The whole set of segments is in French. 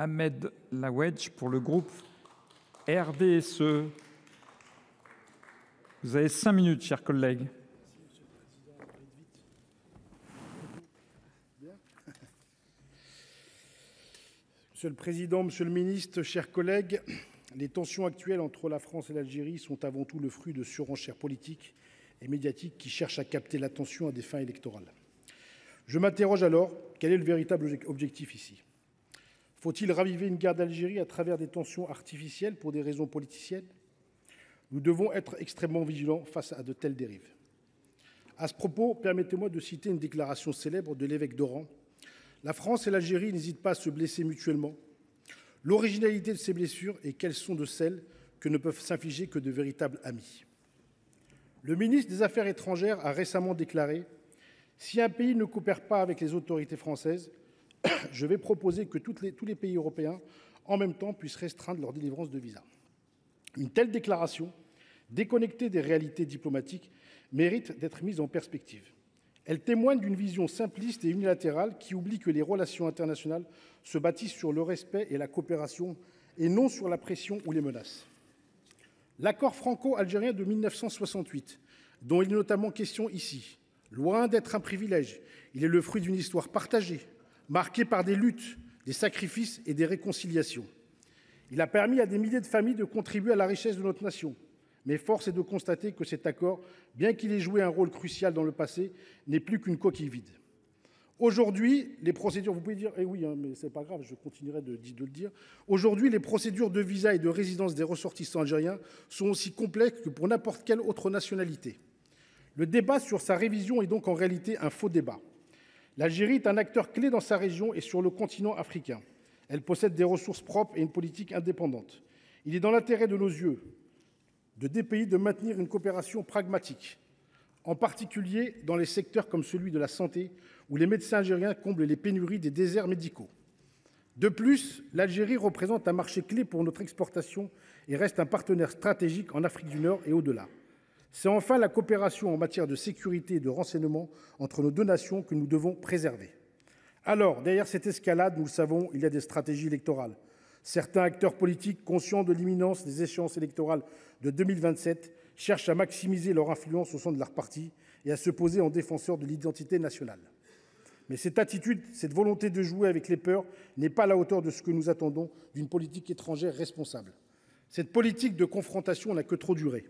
Ahmed Lawedge pour le groupe RDSE. Vous avez 5 minutes, chers collègues. Monsieur le Président, Monsieur le Ministre, chers collègues, les tensions actuelles entre la France et l'Algérie sont avant tout le fruit de surenchères politiques et médiatiques qui cherchent à capter l'attention à des fins électorales. Je m'interroge alors, quel est le véritable objectif ici ? Faut-il raviver une guerre d'Algérie à travers des tensions artificielles pour des raisons politiciennes ? Nous devons être extrêmement vigilants face à de telles dérives. À ce propos, permettez-moi de citer une déclaration célèbre de l'évêque d'Oran. La France et l'Algérie n'hésitent pas à se blesser mutuellement. L'originalité de ces blessures est qu'elles sont de celles que ne peuvent s'infliger que de véritables amis. Le ministre des Affaires étrangères a récemment déclaré « Si un pays ne coopère pas avec les autorités françaises, je vais proposer que tous les pays européens, en même temps, puissent restreindre leur délivrance de visas. » Une telle déclaration, déconnectée des réalités diplomatiques, mérite d'être mise en perspective. Elle témoigne d'une vision simpliste et unilatérale qui oublie que les relations internationales se bâtissent sur le respect et la coopération et non sur la pression ou les menaces. L'accord franco-algérien de 1968, dont il est notamment question ici, loin d'être un privilège, il est le fruit d'une histoire partagée, marquée par des luttes, des sacrifices et des réconciliations. Il a permis à des milliers de familles de contribuer à la richesse de notre nation. Mais force est de constater que cet accord, bien qu'il ait joué un rôle crucial dans le passé, n'est plus qu'une coquille vide. Aujourd'hui, les procédures, vous pouvez dire, eh oui, mais c'est pas grave, je continuerai de le dire. Aujourd'hui, les procédures de visa et de résidence des ressortissants algériens sont aussi complexes que pour n'importe quelle autre nationalité. Le débat sur sa révision est donc en réalité un faux débat. L'Algérie est un acteur clé dans sa région et sur le continent africain. Elle possède des ressources propres et une politique indépendante. Il est dans l'intérêt de nos yeux, de deux pays, de maintenir une coopération pragmatique, en particulier dans les secteurs comme celui de la santé, où les médecins algériens comblent les pénuries des déserts médicaux. De plus, l'Algérie représente un marché clé pour notre exportation et reste un partenaire stratégique en Afrique du Nord et au-delà. C'est enfin la coopération en matière de sécurité et de renseignement entre nos deux nations que nous devons préserver. Alors, derrière cette escalade, nous le savons, il y a des stratégies électorales. Certains acteurs politiques, conscients de l'imminence des échéances électorales de 2027, cherchent à maximiser leur influence au sein de leur parti et à se poser en défenseurs de l'identité nationale. Mais cette attitude, cette volonté de jouer avec les peurs n'est pas à la hauteur de ce que nous attendons d'une politique étrangère responsable. Cette politique de confrontation n'a que trop duré.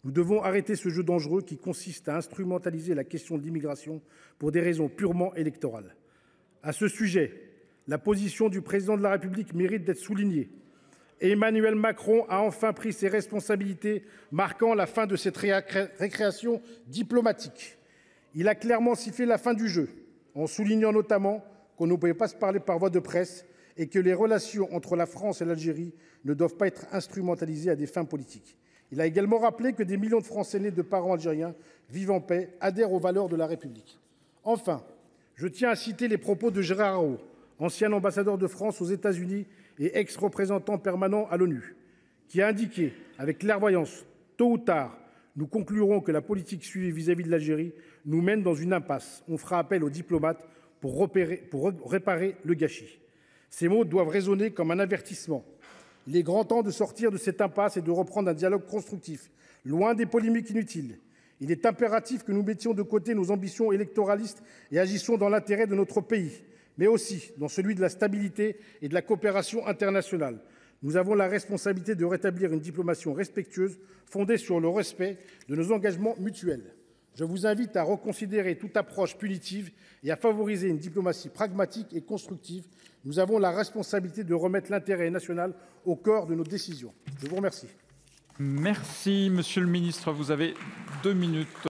Nous devons arrêter ce jeu dangereux qui consiste à instrumentaliser la question de l'immigration pour des raisons purement électorales. À ce sujet, la position du président de la République mérite d'être soulignée. Emmanuel Macron a enfin pris ses responsabilités, marquant la fin de cette récréation diplomatique. Il a clairement sifflé la fin du jeu, en soulignant notamment qu'on ne pouvait pas se parler par voie de presse et que les relations entre la France et l'Algérie ne doivent pas être instrumentalisées à des fins politiques. Il a également rappelé que des millions de Français nés de parents algériens vivent en paix, adhèrent aux valeurs de la République. Enfin, je tiens à citer les propos de Gérard Araud, ancien ambassadeur de France aux États-Unis et ex-représentant permanent à l'ONU, qui a indiqué avec clairvoyance, tôt ou tard, nous conclurons que la politique suivie vis-à-vis de l'Algérie nous mène dans une impasse. On fera appel aux diplomates pour réparer le gâchis. Ces mots doivent résonner comme un avertissement. Il est grand temps de sortir de cette impasse et de reprendre un dialogue constructif, loin des polémiques inutiles. Il est impératif que nous mettions de côté nos ambitions électoralistes et agissions dans l'intérêt de notre pays, mais aussi dans celui de la stabilité et de la coopération internationale. Nous avons la responsabilité de rétablir une diplomatie respectueuse, fondée sur le respect de nos engagements mutuels. Je vous invite à reconsidérer toute approche punitive et à favoriser une diplomatie pragmatique et constructive. Nous avons la responsabilité de remettre l'intérêt national au cœur de nos décisions. Je vous remercie. Merci, Monsieur le Ministre. Vous avez 2 minutes.